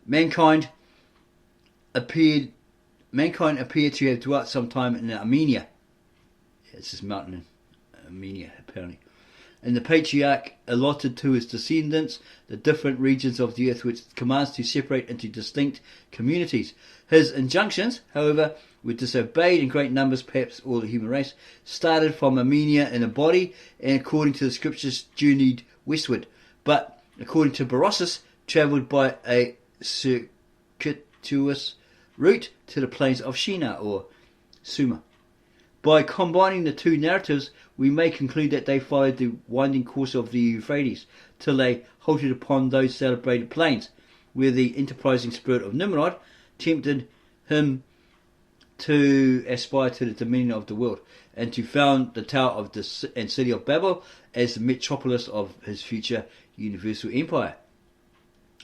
Mankind appeared to have dwelt sometime in Armenia. It's this mountain in Armenia, apparently. And the patriarch allotted to his descendants the different regions of the earth, which commands to separate into distinct communities. His injunctions, however, were disobeyed in great numbers. Perhaps all the human race started from Armenia in a body, and according to the scriptures journeyed westward, but according to Berossus, travelled by a circuitous route to the plains of Shinar or Sumer. By combining the two narratives, we may conclude that they followed the winding course of the Euphrates till they halted upon those celebrated plains, where the enterprising spirit of Nimrod tempted him to aspire to the dominion of the world, and to found the Tower of the and city of Babel as the metropolis of his future universal empire.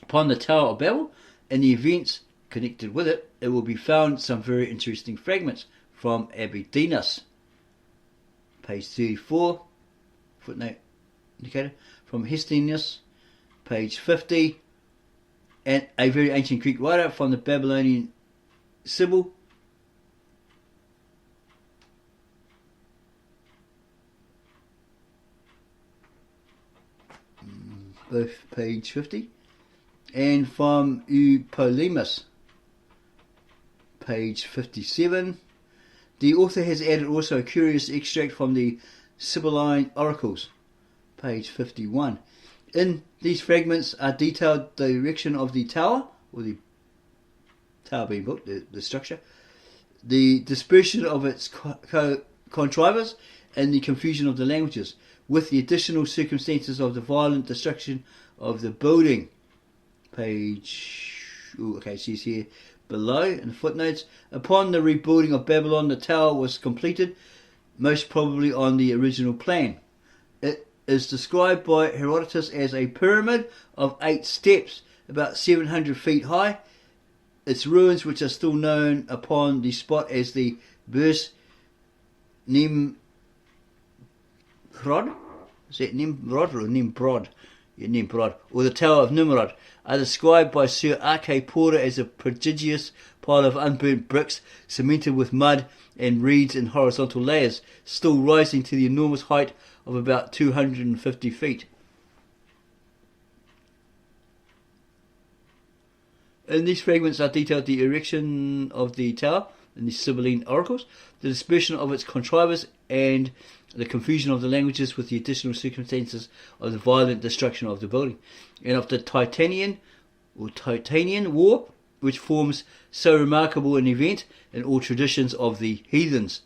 Upon the Tower of Babel and the events connected with it, it will be found some very interesting fragments from Abydos, page 34, footnote indicator, from Hestinus, page 50, and a very ancient Greek writer from the Babylonian Sibyl, both page 50, and from Eupolemus, page 57. The author has added also a curious extract from the Sibylline Oracles, page 51. In these fragments are detailed the erection of the tower, or the tower being built, the structure, the dispersion of its contrivers, and the confusion of the languages, with the additional circumstances of the violent destruction of the building. Page, it says here below in the footnotes, upon the rebuilding of Babylon, the tower was completed, most probably on the original plan. It is described by Herodotus as a pyramid of 8 steps, about 700 feet high. Its ruins, which are still known upon the spot as the Burs Nimrod, is that Nimrod or Nimrod? Yeah, Nimrod, or the Tower of Nimrod, are described by Sir R.K. Porter as a prodigious pile of unburnt bricks cemented with mud and reeds in horizontal layers, still rising to the enormous height of about 250 feet. In these fragments are detailed the erection of the tower in the Sibylline Oracles, the dispersion of its contrivers, and the confusion of the languages, with the additional circumstances of the violent destruction of the building, and of the Titanian War, which forms so remarkable an event in all traditions of the heathens.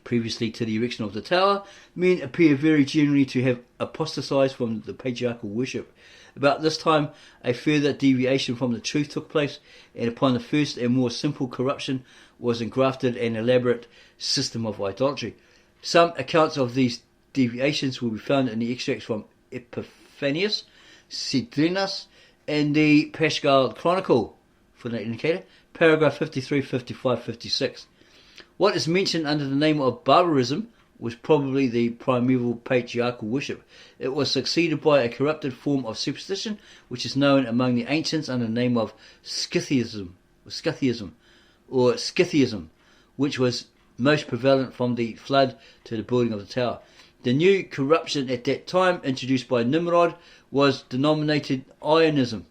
Previously to the erection of the tower, men appear very generally to have apostatized from the patriarchal worship. About this time, a further deviation from the truth took place, and upon the first and more simple corruption was engrafted an elaborate system of idolatry. Some accounts of these deviations will be found in the extracts from Epiphanius, Cedrinus, and the Paschal Chronicle, footnote indicator, paragraph 53, 55, 56. What is mentioned under the name of barbarism was probably the primeval patriarchal worship. It was succeeded by a corrupted form of superstition, which is known among the ancients under the name of Scythism, which was most prevalent from the flood to the building of the tower. The new corruption at that time, introduced by Nimrod, was denominated Ionism,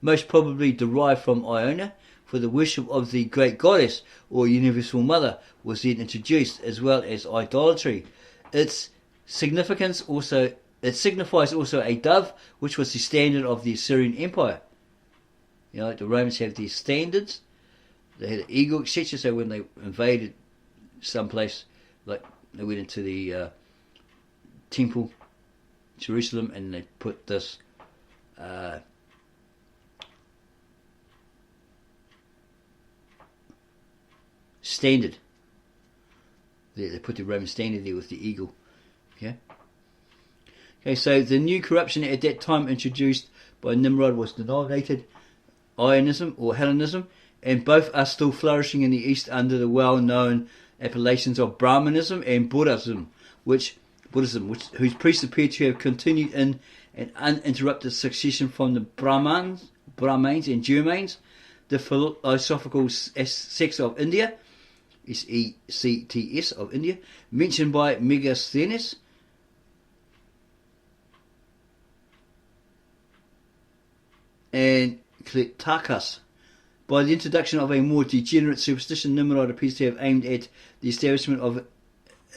most probably derived from Iona, for the worship of the great goddess or universal mother was then introduced, as well as idolatry. It signifies also a dove, which was the standard of the Assyrian Empire. You know, like the Romans have these standards. They had an eagle, etc. So when they invaded some place, like they went into the temple, Jerusalem, and they put this standard. They put the Roman standard there with the eagle. Okay, so the new corruption at that time introduced by Nimrod was denominated Ionism or Hellenism, and both are still flourishing in the East under the well-known appellations of Brahmanism and Buddhism, whose priests appear to have continued in an uninterrupted succession from the Brahmins Brahmanes and Germanes, the philosophical sects of India, SECTS of India, mentioned by Megasthenes, and Cletarchus. By the introduction of a more degenerate superstition, Nimrod appears to have aimed at the establishment of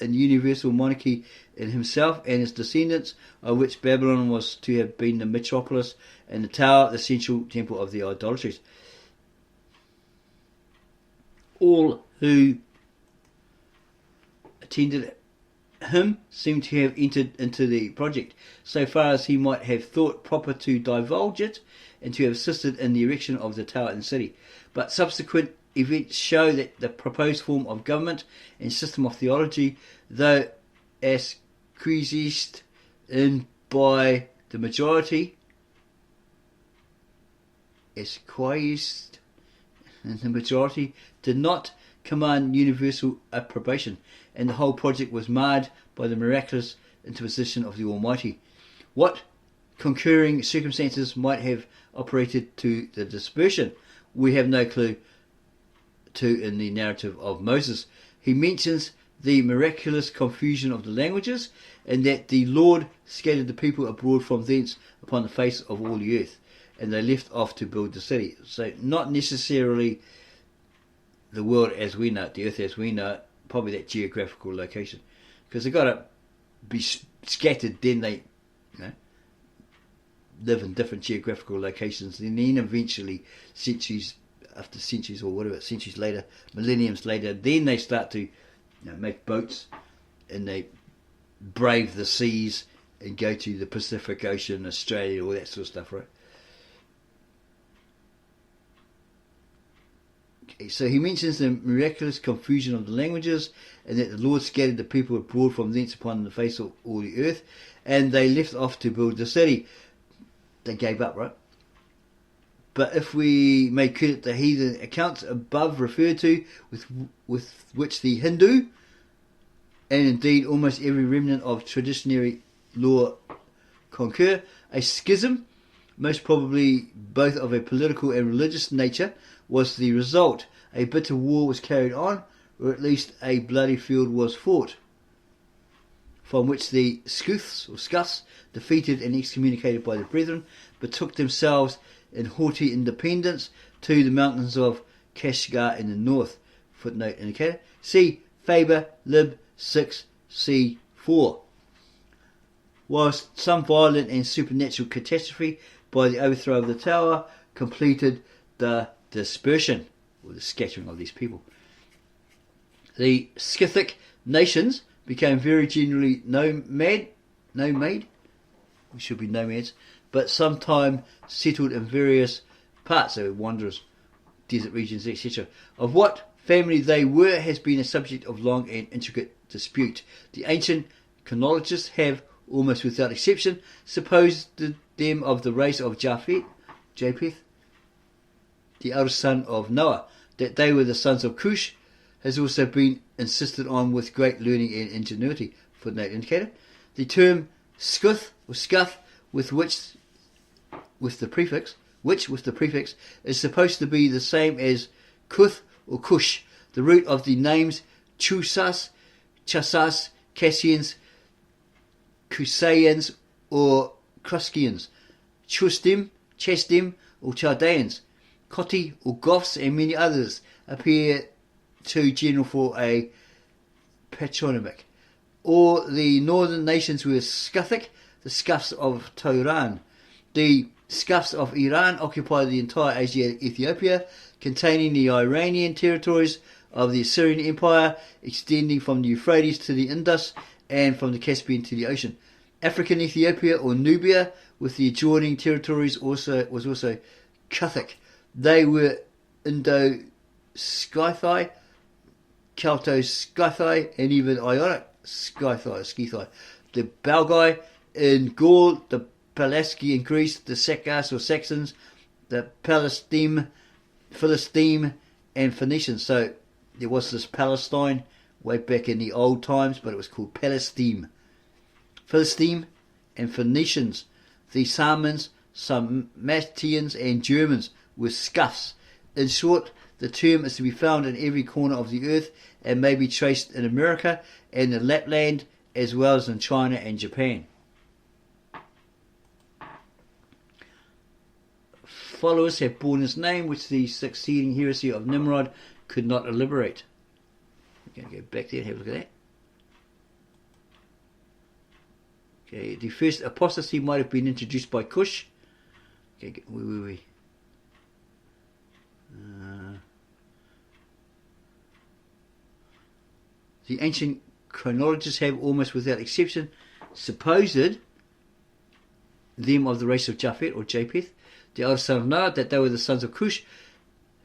an universal monarchy in himself and his descendants, of which Babylon was to have been the metropolis and the tower, the central temple of the idolatries. All who attended him seem to have entered into the project, so far as he might have thought proper to divulge it, and to have assisted in the erection of the tower and city. But subsequent events show that the proposed form of government and system of theology, though acquiesced in by the majority, did not command universal approbation, and the whole project was marred by the miraculous interposition of the Almighty. What concurring circumstances might have operated to the dispersion, we have no clue to in the narrative of Moses. He mentions the miraculous confusion of the languages, and that the Lord scattered the people abroad from thence upon the face of all the earth, and they left off to build the city. So not necessarily the world as we know it, the earth as we know it, probably that geographical location, because they've got to be scattered, then they live in different geographical locations, and then eventually centuries after centuries, or whatever, centuries later, millenniums later, then they start to make boats, and they brave the seas and go to the Pacific Ocean, Australia, all that sort of stuff, right? Okay, so he mentions the miraculous confusion of the languages, and that the Lord scattered the people abroad from thence upon the face of all the earth, and they left off to build the city. They gave up, right? But if we may credit the heathen accounts above referred to, with which the Hindu, and indeed almost every remnant of traditionary law concur, a schism, most probably both of a political and religious nature, was the result. A bitter war was carried on, or at least a bloody field was fought, from which the Scuths, defeated and excommunicated by the brethren, betook themselves in haughty independence to the mountains of Kashgar in the north. Footnote indicated. See Faber, Lib 6, C4. Whilst some violent and supernatural catastrophe by the overthrow of the tower completed the dispersion, or the scattering of these people, the Scythic nations became very generally nomad, we should be nomads, but sometime settled in various parts, so wanderers, desert regions, etc. Of what family they were has been a subject of long and intricate dispute. The ancient chronologists have, almost without exception, supposed them of the race of Japheth, the eldest son of Noah. That they were the sons of Cush has also been insisted on with great learning and ingenuity. Footnote indicated. The term Scuth or Scuth, with the prefix, is supposed to be the same as Cuth or Cush, the root of the names Chusas, Chasas, Cassians, Cusaeans or Cruskians, Chustim, Chestim or Chaldaeans, Koti or Goths, and many others appear too general for a patronymic. Or the northern nations were Scythic, the Scuffs of Turan. The Scuffs of Iran occupied the entire Asiatic Ethiopia, containing the Iranian territories of the Assyrian Empire, extending from the Euphrates to the Indus and from the Caspian to the ocean. African Ethiopia or Nubia, with the adjoining territories, was also Cuthic. They were Indo-Scythi, Celto-Scythi, and even Ionic Scythi. The Belgae in Gaul, the Pelasgi in Greece, the Sakas or Saxons, the Philistine, and Phoenicians. So there was this Palestine way back in the old times, but it was called Palestine. Philistine and Phoenicians, the Sarmans, Sarmatians and Germans were scuffs. In short, the term is to be found in every corner of the earth and may be traced in America and in Lapland as well as in China and Japan. Followers have borne his name, which the succeeding heresy of Nimrod could not elaborate. We're going to go back there and have a look at that. Okay, the first apostasy might have been introduced by Cush. Okay, the ancient chronologists have, almost without exception, supposed them of the race of Japheth or Japheth, the eldest son of Noah, that they were the sons of Cush,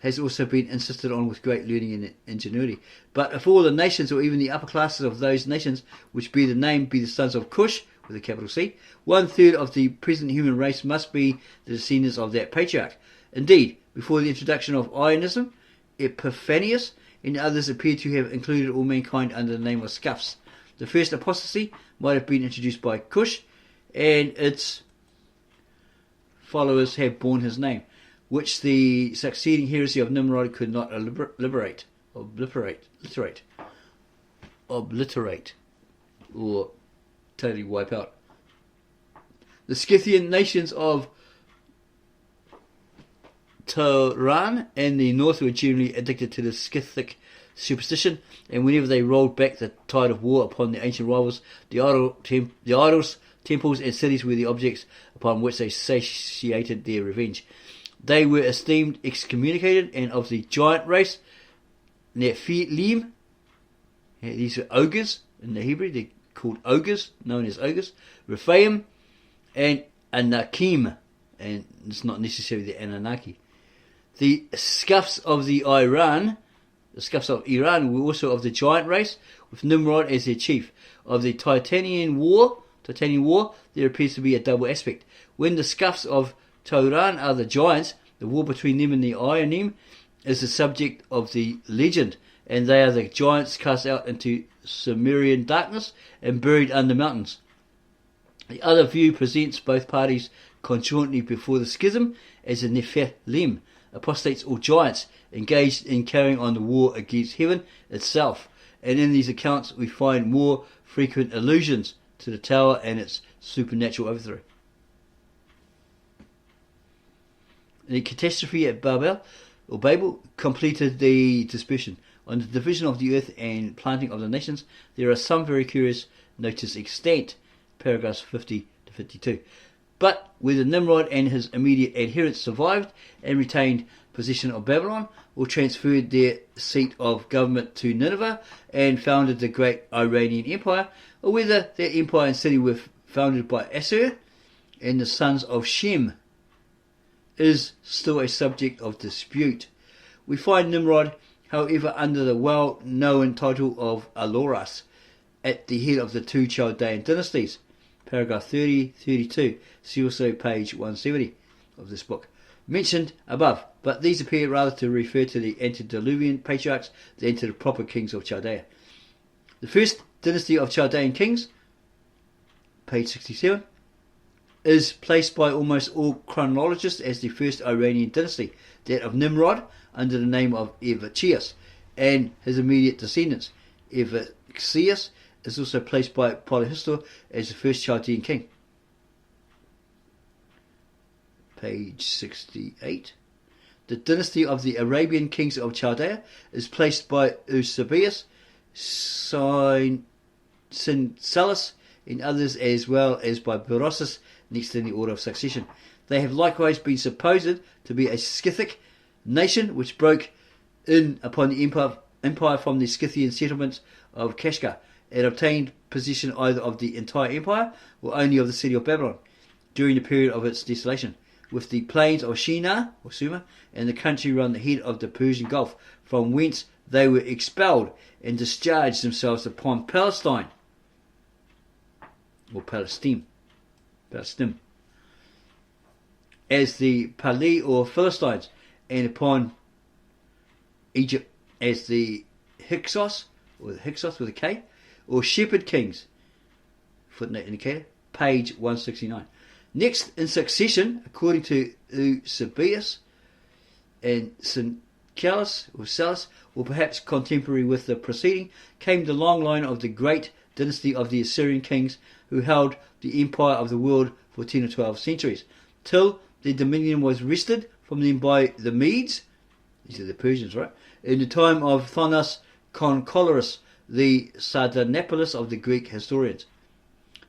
has also been insisted on with great learning and ingenuity. But if all the nations, or even the upper classes of those nations which bear the name, be the sons of Cush, with a capital C, 1/3 of the present human race must be the descendants of that patriarch. Indeed, before the introduction of Ionism, Epiphanius and others appear to have included all mankind under the name of scuffs. The first apostasy might have been introduced by Cush, and its followers have borne his name, which the succeeding heresy of Nimrod could not obliterate, or totally wipe out. The Scythian nations of Tyrian and the north were generally addicted to the Scythic superstition, and whenever they rolled back the tide of war upon the ancient rivals, the idols, temples and cities were the objects upon which they satiated their revenge. They were esteemed excommunicated, and of the giant race, Nephilim, these are ogres in the Hebrew, they're called ogres, known as ogres, Rephaim and Anakim, and it's not necessarily the Anunnaki. The scuffs of Iran were also of the giant race, with Nimrod as their chief. Of the Titanian War, there appears to be a double aspect. When the scuffs of Tyrian are the giants, the war between them and the Ionim is the subject of the legend, and they are the giants cast out into Sumerian darkness and buried under mountains. The other view presents both parties conjointly before the schism as the Nephilim, apostates or giants, engaged in carrying on the war against heaven itself, and in these accounts we find more frequent allusions to the tower and its supernatural overthrow. The catastrophe at Babel completed the dispersion. On the division of the earth and planting of the nations, there are some very curious notices extant, paragraphs 50 to 52. But whether Nimrod and his immediate adherents survived and retained possession of Babylon, or transferred their seat of government to Nineveh and founded the great Iranian Empire, or whether that empire and city were founded by Assur and the sons of Shem, is still a subject of dispute. We find Nimrod, however, under the well-known title of Aloras, at the head of the two Chaldaean dynasties, paragraph 30-32, see also page 170 of this book, mentioned above, but these appear rather to refer to the antediluvian patriarchs than to the proper kings of Chaldea. The first dynasty of Chaldaean kings, page 67, is placed by almost all chronologists as the first Iranian dynasty, that of Nimrod under the name of Evachias, and his immediate descendants. Evachias is also placed by Polyhistor as the first Chaldean king. Page 68. The dynasty of the Arabian kings of Chaldea is placed by Eusebius, Cincelus, and others, as well as by Berosus, next in the order of succession. They have likewise been supposed to be a Scythic nation which broke in upon the empire from the Scythian settlements of Kashgar, and obtained possession either of the entire empire or only of the city of Babylon during the period of its desolation, with the plains of Shinar or Sumer and the country round the head of the Persian Gulf, from whence they were expelled and discharged themselves upon Palestine or Palestine as the Pali or Philistines, and upon Egypt as the Hyksos, or the Hyksos with a K, or shepherd kings. Footnote indicator, page 169. Next in succession, according to Eusebius and St. Salus, or perhaps contemporary with the preceding, came the long line of the great dynasty of the Assyrian kings who held the empire of the world for 10 or 12 centuries, till their dominion was wrested from them by the Medes, these are the Persians, right, in the time of Thonas Concolorus, the Sardanapalus of the Greek historians.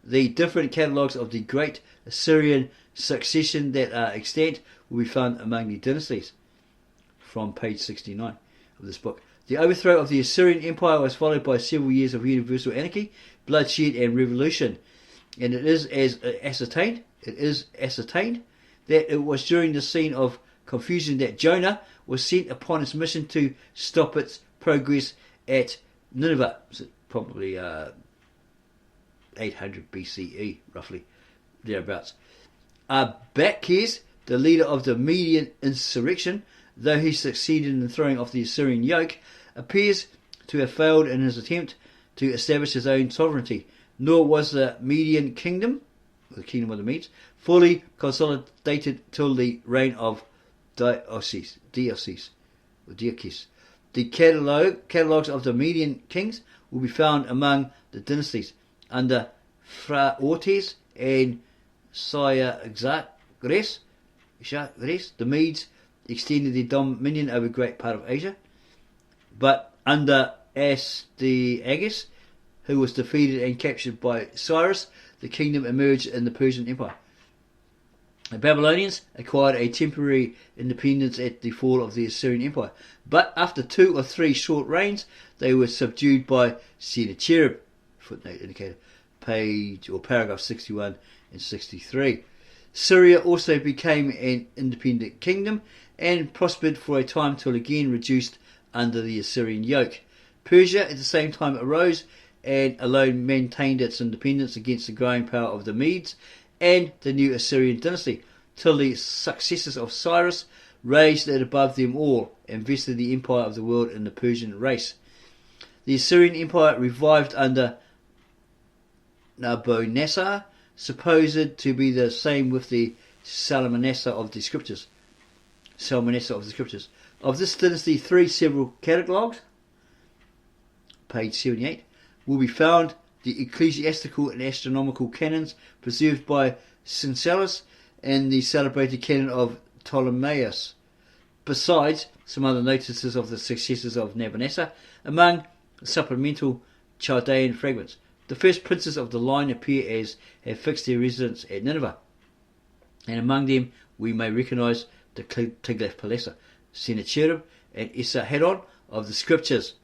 The different catalogues of the great Assyrian succession that are extant will be found among the dynasties, from page 69 of this book. The overthrow of the Assyrian Empire was followed by several years of universal anarchy, bloodshed and revolution, and it is ascertained that it was during this scene of confusion that Jonah was sent upon his mission to stop its progress at Nineveh, probably 800 BCE, roughly, thereabouts. Bate, the leader of the Median insurrection, though he succeeded in throwing off the Assyrian yoke, appears to have failed in his attempt to establish his own sovereignty, nor was the Median kingdom, the kingdom of the Medes, fully consolidated till the reign of Deioces. The catalogues of the Median kings will be found among the dynasties under Phraates and Cyaxares. The Medes extended their dominion over a great part of Asia, but under Astyages, who was defeated and captured by Cyrus, the kingdom emerged in the Persian Empire. The Babylonians acquired a temporary independence at the fall of the Assyrian Empire, but after 2 or 3 short reigns, they were subdued by Sennacherib. Footnote indicated, page or paragraph 61 and 63. Syria also became an independent kingdom and prospered for a time till again reduced under the Assyrian yoke. Persia at the same time arose and alone maintained its independence against the growing power of the Medes and the new Assyrian dynasty, till the successors of Cyrus raised it above them all and vested the empire of the world in the Persian race. The Assyrian Empire revived under Nabonassar, supposed to be the same with the Salmanassar of the scriptures. Of this dynasty, 3 several catalogues, page 78, will be found: the ecclesiastical and astronomical canons preserved by Cincelus and the celebrated canon of Ptolemaeus, besides some other notices of the successors of Nabonassar among supplemental Chaldaean fragments. The first princes of the line appear as have fixed their residence at Nineveh, and among them we may recognise the Tiglath-Pileser, Sennacherib and Esarhaddon of the scriptures.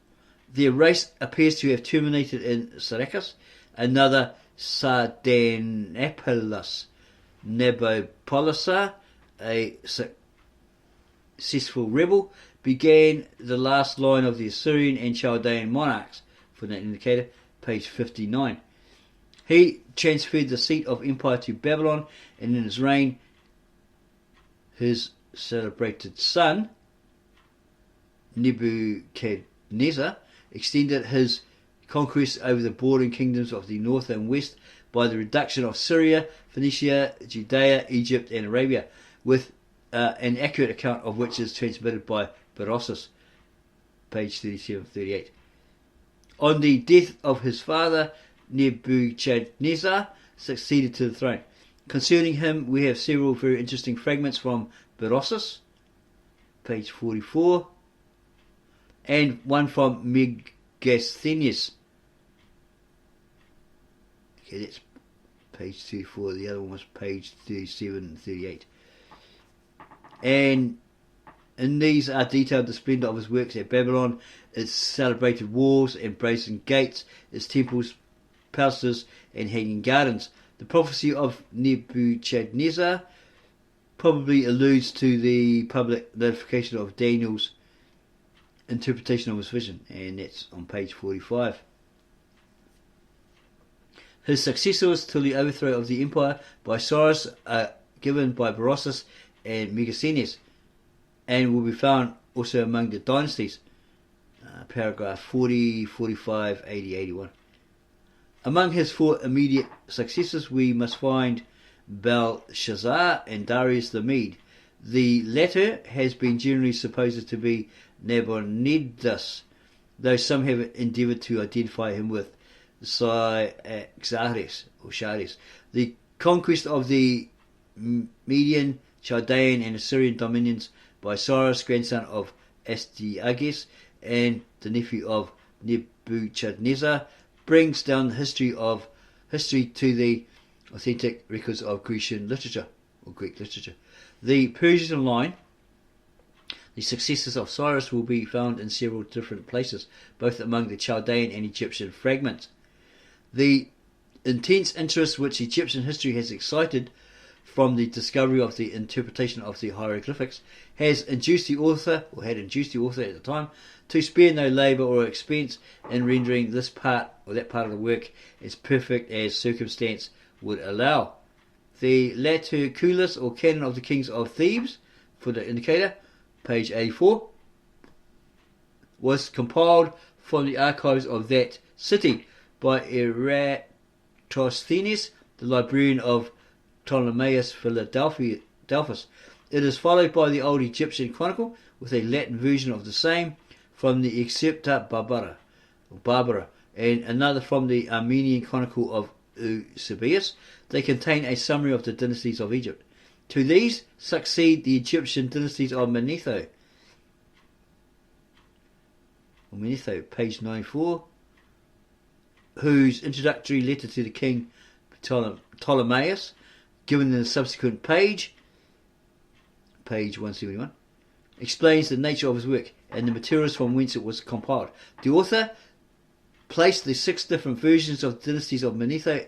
Their race appears to have terminated in Syracuse. Another Sardanapalus, Nabopolassar, a successful rebel, began the last line of the Assyrian and Chaldaean monarchs. For that indicator, page 59. He transferred the seat of empire to Babylon, and in his reign, his celebrated son, Nebuchadnezzar, extended his conquests over the bordering kingdoms of the north and west by the reduction of Syria, Phoenicia, Judea, Egypt and Arabia, with an accurate account of which is transmitted by Berossus, page 37-38. On the death of his father, Nebuchadnezzar succeeded to the throne. Concerning him, we have several very interesting fragments from Berossus, page 44, and one from Megasthenes. Okay, that's page 34. The other one was page 37 and 38. And in these are detailed the splendour of his works at Babylon, its celebrated walls and brazen gates, its temples, palaces and hanging gardens. The prophecy of Nebuchadnezzar probably alludes to the public notification of Daniel's interpretation of his vision, and that's on page 45. His successors till the overthrow of the empire by Cyrus are given by Berossus and Megasthenes, and will be found also among the dynasties, paragraph 40, 45, 80, 81. Among his 4 immediate successors we must find Belshazzar and Darius the Mede. The latter has been generally supposed to be Nabonidus, though some have endeavoured to identify him with Cyaxares or Chares. The conquest of the Median, Chaldaean and Assyrian dominions by Cyrus, grandson of Astyages and the nephew of Nebuchadnezzar, brings down history to the authentic records of Grecian literature or Greek literature. The Persian line, the successors of Cyrus, will be found in several different places, both among the Chaldaean and Egyptian fragments. The intense interest which Egyptian history has excited from the discovery of the interpretation of the hieroglyphics has induced the author, or had induced the author at the time, to spare no labour or expense in rendering this part or that part of the work as perfect as circumstance would allow. The Laterculus, or Canon of the Kings of Thebes, for the indicator, page 84, was compiled from the archives of that city by Eratosthenes, the librarian of Ptolemaios Philadelphus. It is followed by the Old Egyptian Chronicle, with a Latin version of the same from the Excerpta Barbara, and another from the Armenian Chronicle of Eusebius. They contain a summary of the dynasties of Egypt. To these succeed the Egyptian dynasties of Manetho, page 94, whose introductory letter to the king Ptolemaeus, given in the subsequent page 171, explains the nature of his work and the materials from whence it was compiled. The author placed the 6 different versions of the dynasties of Manetho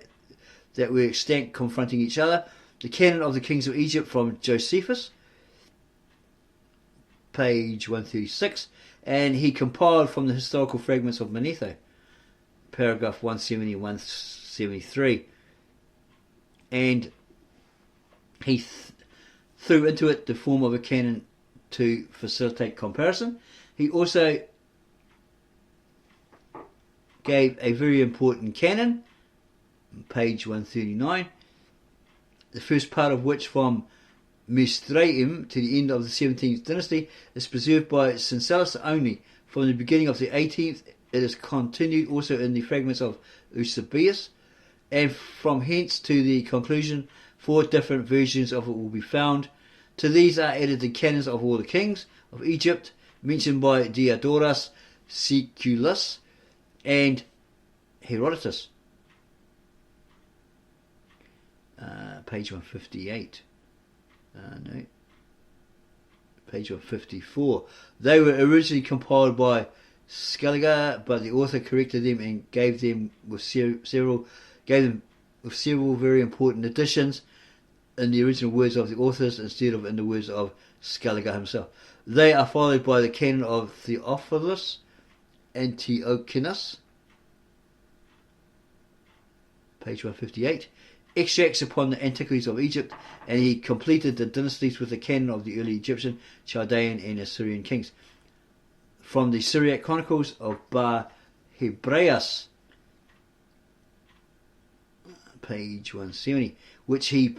that were extant confronting each other. The Canon of the Kings of Egypt from Josephus, page 136, and he compiled from the historical fragments of Manetho, paragraph 170 173, and he threw into it the form of a canon to facilitate comparison. He also gave a very important canon, page 139, the first part of which, from Mizraim to the end of the 17th dynasty, is preserved by Cincelus only. From the beginning of the 18th, it is continued also in the fragments of Eusebius, and from hence to the conclusion 4 different versions of it will be found. To these are added the canons of all the kings of Egypt, mentioned by Diodorus Siculus and Herodotus, page 158. Page 154. They were originally compiled by Scaliger, but the author corrected them and gave them with several very important additions in the original words of the authors instead of in the words of Scaliger himself. They are followed by the canon of Theophilus Antiochus, page 158, extracts upon the antiquities of Egypt, and he completed the dynasties with the canon of the early Egyptian, Chaldaean and Assyrian kings. From the Syriac Chronicles of Bar Hebraeus, page 170, which he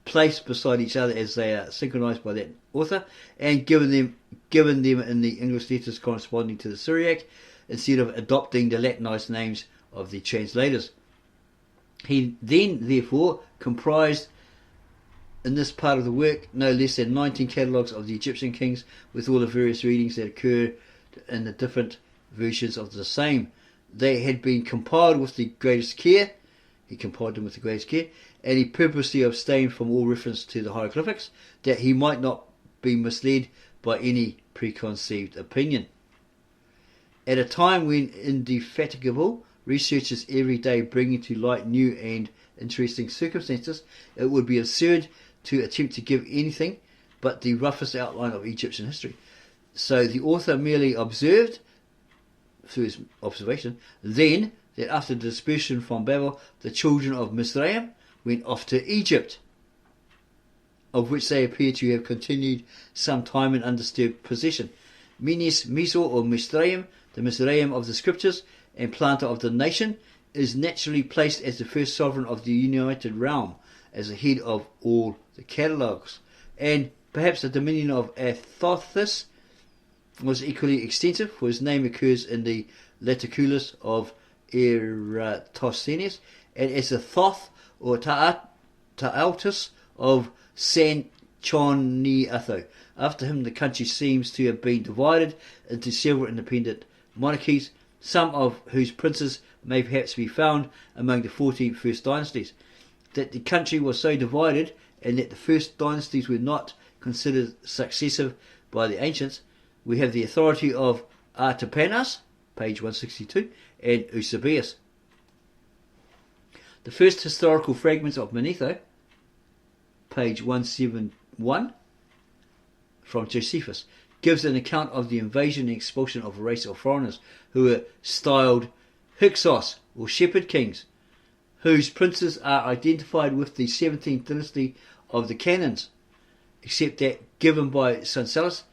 placed beside each other as they are synchronized by that author, and given them in the English letters corresponding to the Syriac, instead of adopting the Latinized names of the translators. He then, therefore, comprised in this part of the work no less than 19 catalogues of the Egyptian kings, with all the various readings that occur in the different versions of the same. They had been compiled with the greatest care. He compiled them with the greatest care, and he purposely abstained from all reference to the hieroglyphics, that he might not be misled by any preconceived opinion. At a time when indefatigable researchers every day bringing to light new and interesting circumstances, it would be absurd to attempt to give anything but the roughest outline of Egyptian history. So the author merely observed, through his observation, then, that after the dispersion from Babel, the children of Mizraim went off to Egypt, of which they appear to have continued some time in undisturbed possession. Menes Miso, or Mizraim, the Mizraim of the scriptures and planter of the nation, is naturally placed as the first sovereign of the united realm, as the head of all the catalogues. And perhaps the dominion of Athothus was equally extensive, for his name occurs in the Laticulus of Eratosthenes, and as the Thoth or Ta'altus of Sanchoniatho. After him the country seems to have been divided into several independent monarchies, some of whose princes may perhaps be found among the 14 first dynasties. That the country was so divided, and that the first dynasties were not considered successive by the ancients, we have the authority of Artapanas, page 162, and Eusebius. The first historical fragments of Manetho, page 171, from Josephus, gives an account of the invasion and expulsion of a race of foreigners who were styled Hyksos, or shepherd kings, whose princes are identified with the 17th dynasty of the canons, except that given by Cincelus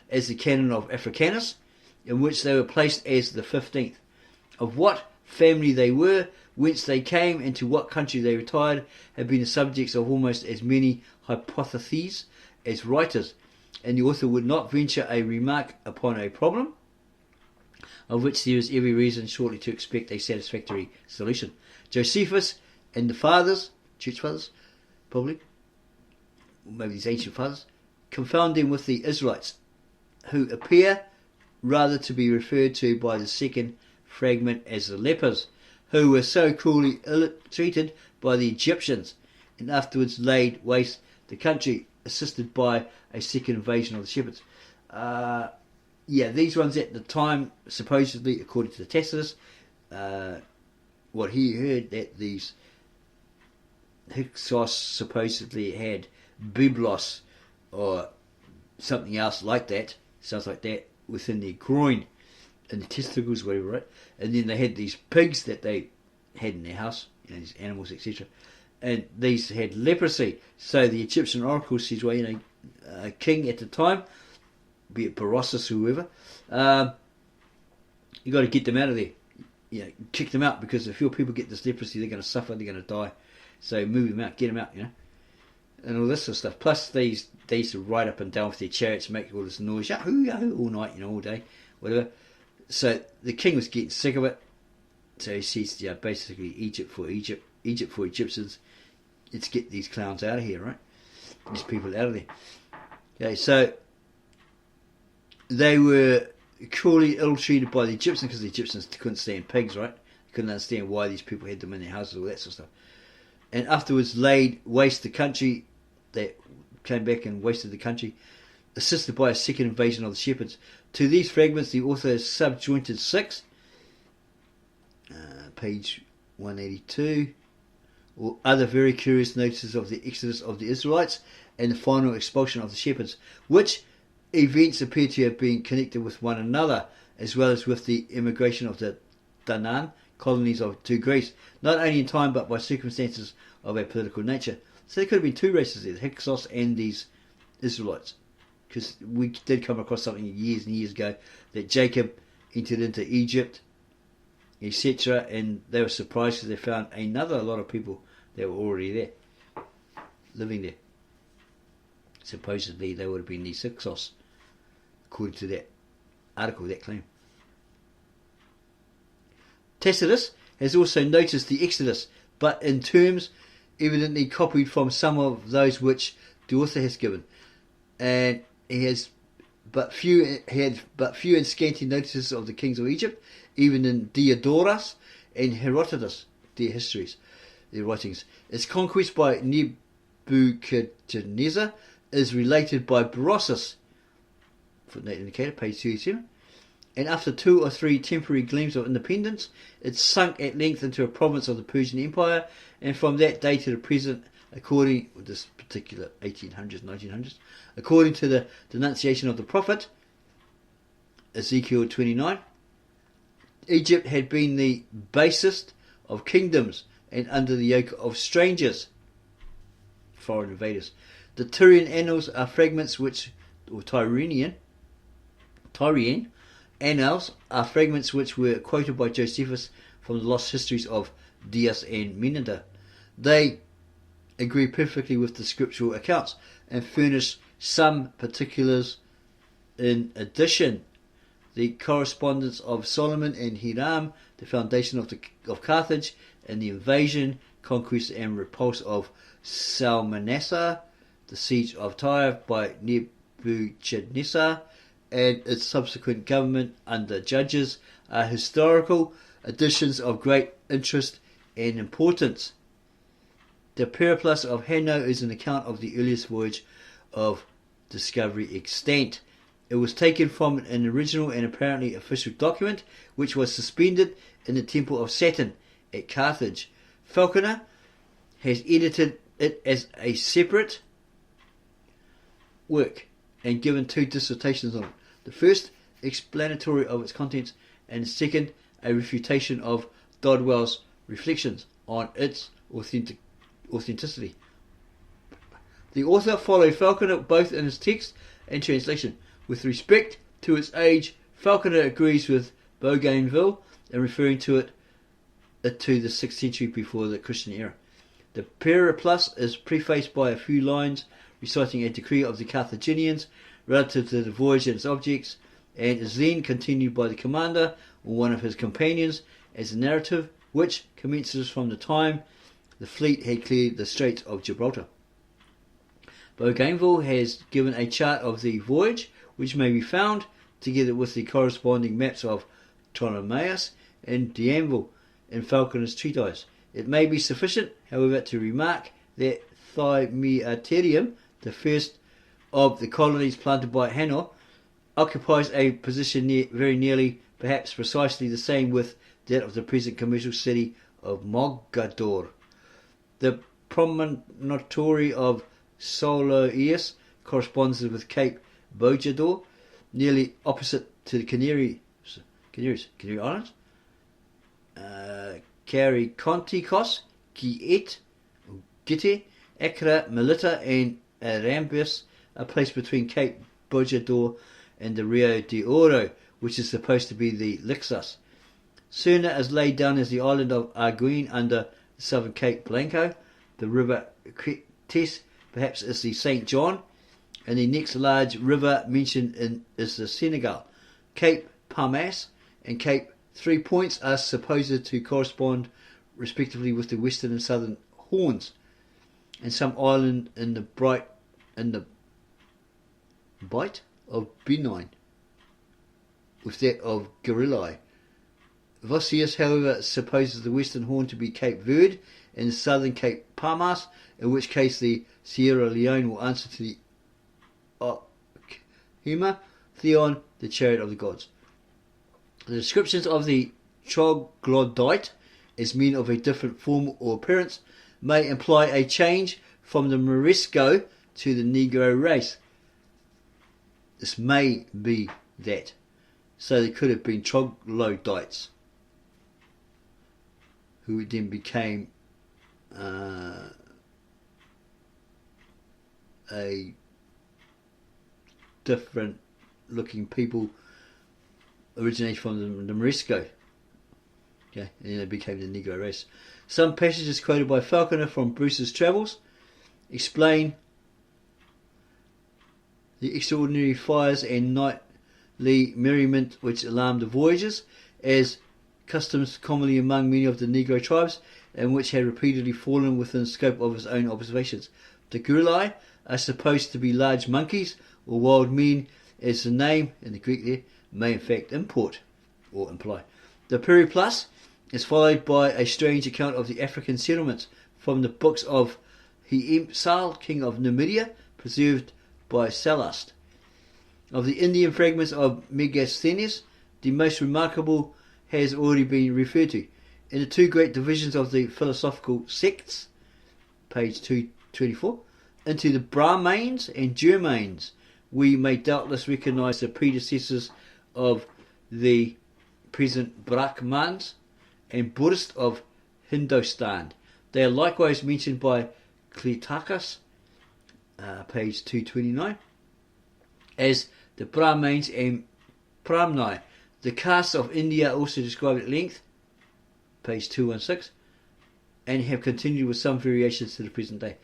as the canon of Africanus, in which they were placed as the 15th. Of what family they were, whence they came, and to what country they retired, have been the subjects of almost as many hypotheses as writers, and the author would not venture a remark upon a problem of which there is every reason shortly to expect a satisfactory solution. Josephus and the fathers, church fathers, probably, or maybe these ancient fathers, confound them with the Israelites, who appear rather to be referred to by the second fragment as the lepers, who were so cruelly ill-treated by the Egyptians and afterwards laid waste the country, assisted by a second invasion of the shepherds. These ones at the time, supposedly, according to the Tacitus, what he heard, that these Hyksos supposedly had biblos or something else like that, sounds like that, within their groin, and the testicles, whatever, right? And then they had these pigs that they had in their house, these animals, etc. And these had leprosy. So the Egyptian oracle says, well, a king at the time, be it Berossus or whoever, you got to get them out of there. Kick them out, because if your people get this leprosy, they're going to suffer, they're going to die. So move them out, get them out, and all this sort of stuff. Plus, they used to ride up and down with their chariots, make all this noise, yahoo, yahoo, all night, all day, whatever. So the king was getting sick of it. So he says, basically, Egypt for Egyptians. Let's get these clowns out of here, right? These people out of there. Okay, so they were cruelly ill-treated by the Egyptians, because the Egyptians couldn't stand pigs, right? They couldn't understand why these people had them in their houses, all that sort of stuff. And afterwards laid waste the country. They came back and wasted the country, assisted by a second invasion of the shepherds. To these fragments the author has subjointed 6, page 182, or other very curious notices of the exodus of the Israelites and the final expulsion of the shepherds, which events appear to have been connected with one another, as well as with the immigration of the Danaan colonies to Greece, not only in time but by circumstances of a political nature. So there could have been two races there, the Hyksos and these Israelites, because we did come across something years and years ago that Jacob entered into Egypt, etc., and they were surprised because they found a lot of people that were already there, living there. Supposedly they would have been these Hyksos, according to that article, that claim. Tacitus has also noticed the Exodus, but in terms evidently copied from some of those which the author has given, and he had but few and scanty notices of the kings of Egypt, even in Diodorus and Herodotus, their histories, their writings. Its conquest by Nebuchadnezzar is related by Berossus, footnote indicated, page 37, and after 2 or 3 temporary gleams of independence, it sunk at length into a province of the Persian Empire, and from that day to the present, according to this particular 1800s, 1900s, according to the denunciation of the prophet Ezekiel 29, Egypt had been the basest of kingdoms and under the yoke of strangers, foreign invaders. The Tyrian annals are fragments which, or Tyrian annals are fragments which were quoted by Josephus from the lost histories of Dias and Menander. They agree perfectly with the scriptural accounts and furnish some particulars in addition. The correspondence of Solomon and Hiram, the foundation of Carthage, and the invasion, conquest and repulse of Salmanassar, the siege of Tyre by Nebuchadnezzar, and its subsequent government under judges are historical additions of great interest and importance. The Periplus of Hanno is an account of the earliest voyage of discovery extant. It was taken from an original and apparently official document which was suspended in the temple of Saturn at Carthage. Falconer has edited it as a separate work and given 2 dissertations on it. The first, explanatory of its contents, and the second, a refutation of Dodwell's reflections on its authenticity. The author followed Falconer both in his text and translation. With respect to its age, Falconer agrees with Bougainville in referring to it to the 6th century before the Christian era. The Periplus is prefaced by a few lines reciting a decree of the Carthaginians relative to the voyage and its objects, and is then continued by the commander or one of his companions as a narrative which commences from the time the fleet had cleared the Straits of Gibraltar. Bougainville has given a chart of the voyage, which may be found, together with the corresponding maps of Ptolemais and D'Anville in Falconer's treatise. It may be sufficient, however, to remark that Thymiaterium, the first of the colonies planted by Hanno, occupies a position very nearly, perhaps precisely the same with that of the present commercial city of Mogador. The promontory of Soloeus corresponds with Cape Bojador, nearly opposite to the Canary Islands. Cariconticos, Giet, Gite, Acra, Melita, and Arambis are placed between Cape Bojador and the Rio de Oro, which is supposed to be the Lixus. Cerna is laid down as the island of Arguin under the southern Cape Blanco. The river Cretes perhaps is the St. John, and the next large river mentioned is the Senegal. Cape Palmas and Cape 3 Points are supposed to correspond respectively with the western and southern Horns, and some island in the Bight of Benin with that of Garilae. Vossius, however, supposes the western Horn to be Cape Verde and the southern Cape Palmas, in which case the Sierra Leone will answer to the Hema Theon, the chariot of the gods. The descriptions of the troglodyte as men of a different form or appearance may imply a change from the Morisco to the Negro race. This may be that. So they could have been troglodytes who then became a different looking people originated from the Morisco. Okay, and then they became the Negro race. Some passages quoted by Falconer from Bruce's Travels explain the extraordinary fires and nightly merriment which alarmed the voyagers, as customs commonly among many of the Negro tribes, and which had repeatedly fallen within the scope of his own observations. The Gurilae are supposed to be large monkeys or wild men, as the name in the Greek there may in fact import or imply. The Periplus is followed by a strange account of the African settlements from the books of Hiempsal, king of Numidia, preserved by Sallust. Of the Indian fragments of Megasthenes, the most remarkable has already been referred to. In the 2 great divisions of the philosophical sects, page 224, into the Brahmanes and Germanes, we may doubtless recognise the predecessors of the present Brahmans and Buddhists of Hindostan. They are likewise mentioned by Cleitacus, page 229, as the Brahmanes and Brahmani. The castes of India also described at length, page 216. and have continued with some variations to the present day.